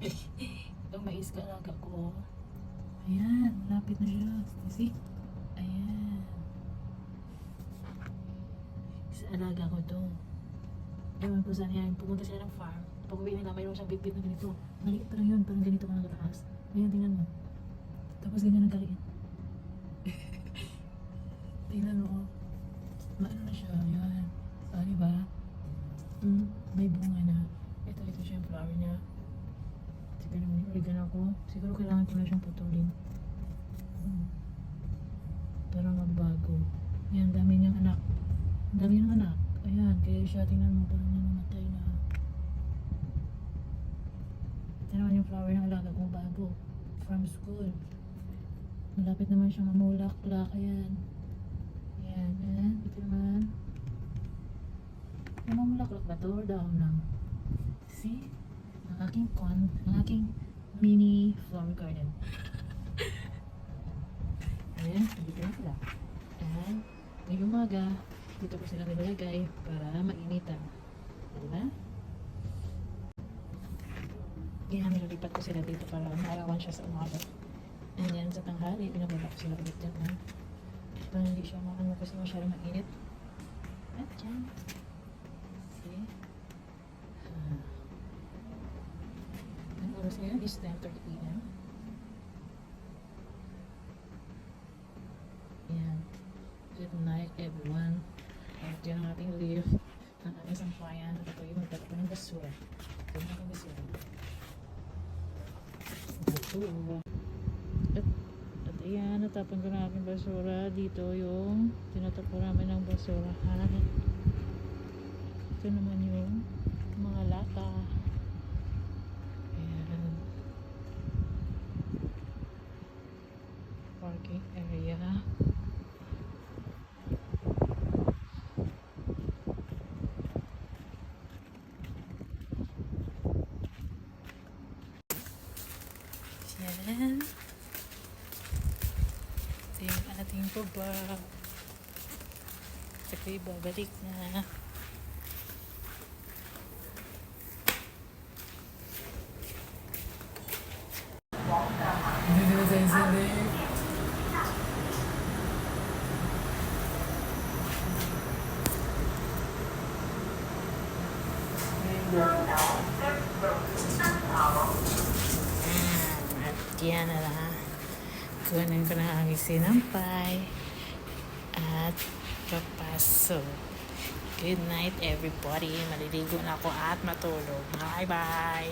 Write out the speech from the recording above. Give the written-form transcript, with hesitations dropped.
Itong mais ka alaga ko. Ayan, lapit na siya. See? Ayan. Sa alaga ko to. Ewan ko saan yan. Pumunta siya ng farm. Pag uwi nila, mayroon siyang bit-bit na ganito. Maliit pa lang yun. Parang ganito ka nakataas. Ayan, tingnan mo. Tapos ganyan ang kaliit. Tingnan mo. Maano na siya. Ayan. Ah, diba? May bunga na. Ito siya yung flower niya. Sige naman yung oregano ko. Siguro kailangan ko na siyang putulin. Para magbago. Ayan, dami niyang anak. Ang dami niyang anak. Ayan, kaya siya, tingnan mo, parang namamatay na. Ito naman yung flower ng alaga kong bago. From school. Malapit naman siyang mamulak-lak. Ayan. Ayan. Ito naman. Mamulaklak ba ito or down lang? See? Ang aking mini flower garden. Ayan, dito na sila. Ayan, ngayong umaga, dito ko sila nilalagay para mainitan. Diba? Kaya nililipat ko sila dito para maarawan siya sa umaga. Ayan, sa tanghali, pinababa ko sila ulit dyan na. Para hindi siya maano kasi masyadong mainit. At dyan. See? Ang oras ngayon is 10:30 p.m. Ayan. Good night, everyone. At yan ang ating leaf. Ang aming sampayan. At ito yung magtatapon ng basura. Ito yung aking basura. At ayan, natapon ko na aking basura. Dito yung tinatapon namin ng basura. Ito naman yung mga lata. Ayan. Parking area. Yan. Ito yung ating baba. Ito yung babalik na. Hindi na sa isili. At yan na lang. Kunin ko na ang sinampay. At papasok. Good night everybody. Maliligo na ako at matulog. Bye bye.